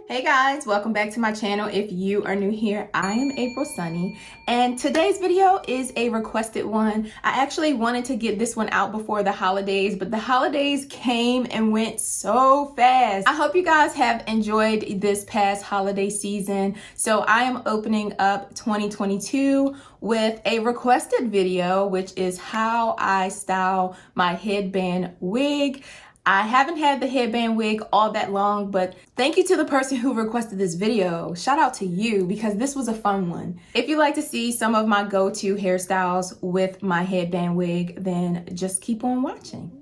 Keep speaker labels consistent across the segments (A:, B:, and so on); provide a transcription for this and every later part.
A: Hey guys, welcome back to my channel. If you are new here, I am April Sunny, and today's video is a requested one. I actually wanted to get this one out before the holidays, but the holidays came and went so fast. I hope you guys have enjoyed this past holiday season. So I am opening up 2022 with a requested video, which is how I style my headband wig. I haven't had the headband wig all that long, but thank you to the person who requested this video. Shout out to you because this was a fun one. If you'd like to see some of my go-to hairstyles with my headband wig, then just keep on watching.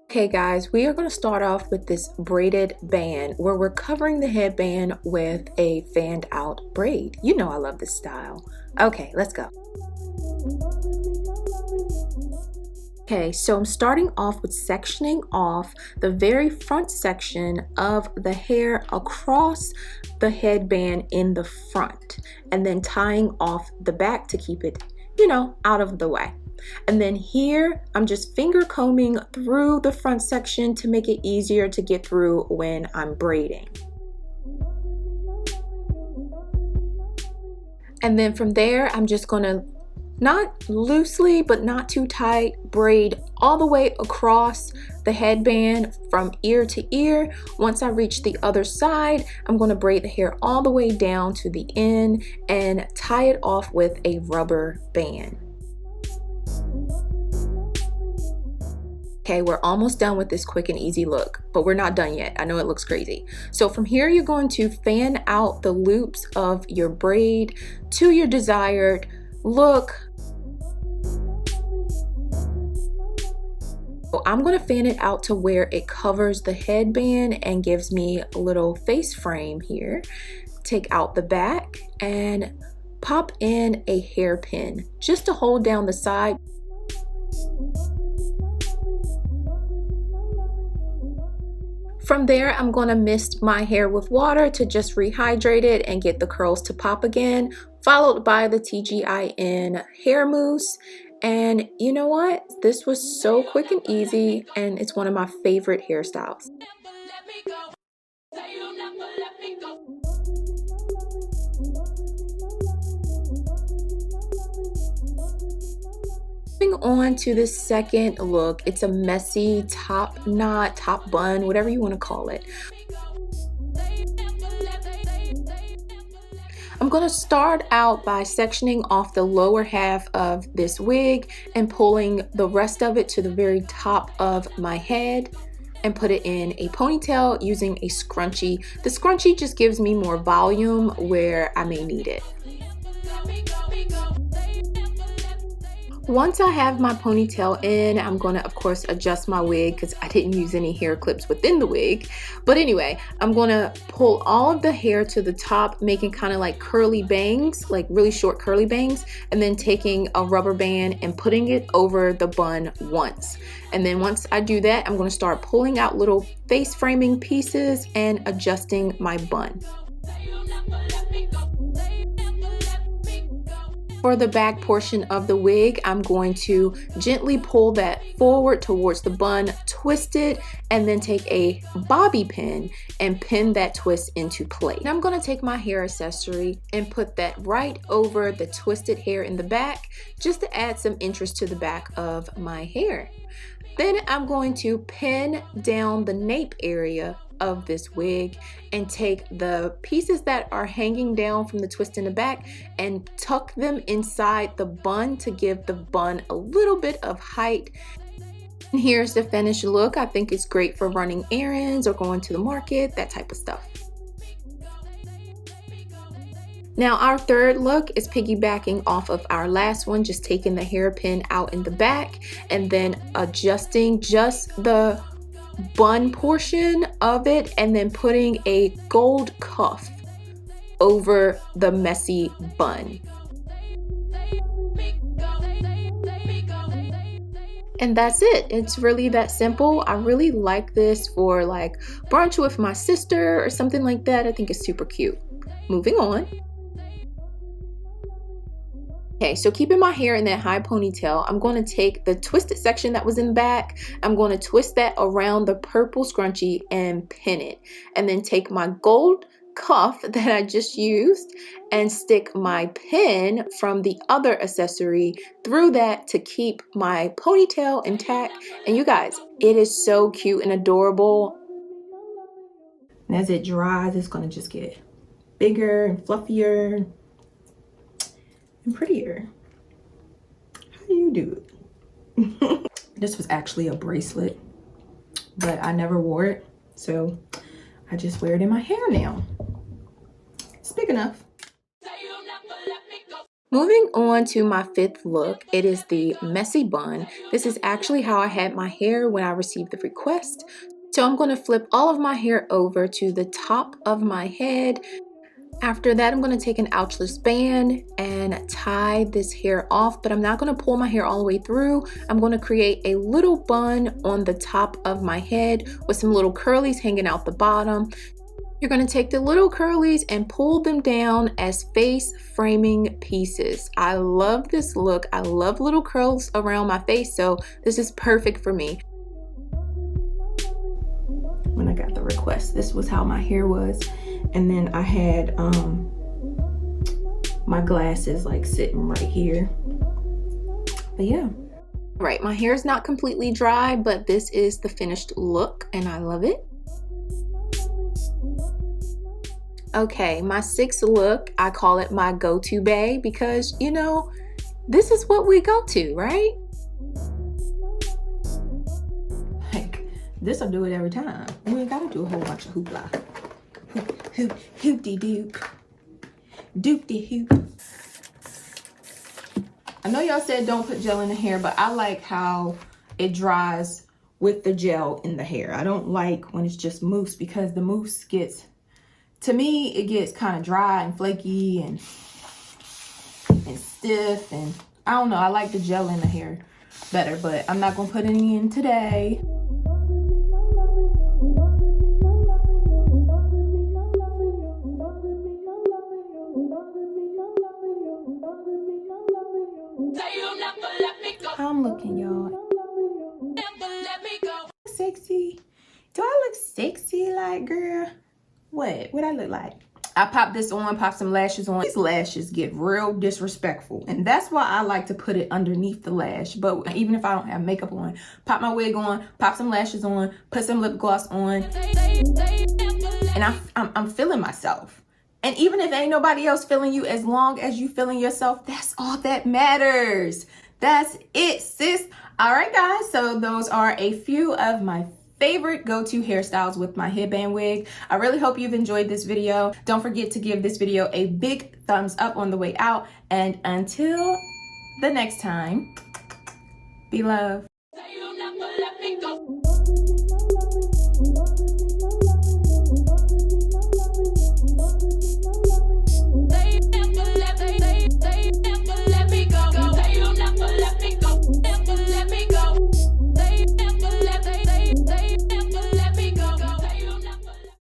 A: Okay guys, we are going to start off with this braided band where we're covering the headband with a fanned out braid. You know I love this style. Okay, let's go. Okay, so I'm starting off with sectioning off the very front section of the hair across the headband in the front, and then tying off the back to keep it, you know, out of the way. And then here, I'm just finger combing through the front section to make it easier to get through when I'm braiding. And then from there, I'm just gonna not loosely, but not too tight, braid all the way across the headband from ear to ear. Once I reach the other side, I'm going to braid the hair all the way down to the end and tie it off with a rubber band. Okay, we're almost done with this quick and easy look, but we're not done yet. I know it looks crazy. So from here, you're going to fan out the loops of your braid to your desired look. So I'm going to fan it out to where it covers the headband and gives me a little face frame here. Take out the back and pop in a hairpin just to hold down the side. From there, I'm going to mist my hair with water to just rehydrate it and get the curls to pop again, followed by the TGIN hair mousse. And you know what? This was so quick and easy, and it's one of my favorite hairstyles. Moving on to the second look, it's a messy top knot, top bun, whatever you want to call it. I'm going to start out by sectioning off the lower half of this wig and pulling the rest of it to the very top of my head and put it in a ponytail using a scrunchie. The scrunchie just gives me more volume where I may need it. Once I have my ponytail in, I'm going to, of course, adjust my wig because I didn't use any hair clips within the wig. But anyway, I'm going to pull all of the hair to the top, making kind of like curly bangs, like really short curly bangs, and then taking a rubber band and putting it over the bun once. And then once I do that, I'm going to start pulling out little face framing pieces and adjusting my bun. For the back portion of the wig, I'm going to gently pull that forward towards the bun, twist it, and then take a bobby pin and pin that twist into place. Now I'm going to take my hair accessory and put that right over the twisted hair in the back, just to add some interest to the back of my hair. Then I'm going to pin down the nape area of this wig and take the pieces that are hanging down from the twist in the back and tuck them inside the bun to give the bun a little bit of height. And here's the finished look. I think it's great for running errands or going to the market, that type of stuff. Now our third look is piggybacking off of our last one, just taking the hairpin out in the back and then adjusting just the bun portion of it and then putting a gold cuff over the messy bun. And that's it. It's really that simple. I really like this for like brunch with my sister or something like that. I think it's super cute. Moving on. Okay, so keeping my hair in that high ponytail, I'm going to take the twisted section that was in the back. I'm going to twist that around the purple scrunchie and pin it. And then take my gold cuff that I just used and stick my pin from the other accessory through that to keep my ponytail intact. And you guys, it is so cute and adorable. And as it dries, it's going to just get bigger and fluffier and prettier. How do you do it? This was actually a bracelet, but I never wore it, so I just wear it in my hair now. It's big enough. Moving on to my fifth look, it is the messy bun. This is actually how I had my hair when I received the request. So I'm going to flip all of my hair over to the top of my head. After that, I'm going to take an ouchless band and tie this hair off, but I'm not going to pull my hair all the way through. I'm going to create a little bun on the top of my head with some little curlies hanging out the bottom. You're going to take the little curlies and pull them down as face framing pieces. I love this look. I love little curls around my face, so this is perfect for me. When I got the request, this was how my hair was. And then I had my glasses like sitting right here. But yeah. All right, my hair is not completely dry, but this is the finished look and I love it. Okay, my sixth look, I call it my go-to bae because, you know, this is what we go to, right? Like, this'll do it every time. We ain't gotta do a whole bunch of hoopla. Hoop-de-doop. Doop-de-hoop. I know y'all said don't put gel in the hair, but I like how it dries with the gel in the hair. I don't like when it's just mousse because the mousse gets, to me, it gets kind of dry and flaky and stiff, and I don't know. I like the gel in the hair better, but I'm not gonna put any in today. How I'm looking, y'all. Sexy. Do I look sexy? Like, girl, what I look like? I pop this on, pop some lashes on. These lashes get real disrespectful, and that's why I like to put it underneath the lash. But even if I don't have makeup on, pop my wig on, pop some lashes on, put some lip gloss on, and I'm feeling myself. And even if ain't nobody else feeling you, as long as you feeling yourself, that's all that matters. That's it, sis. All right, guys, so those are a few of my favorite go-to hairstyles with my headband wig. I really hope you've enjoyed this video. Don't forget to give this video a big thumbs up on the way out. And until the next time, be love.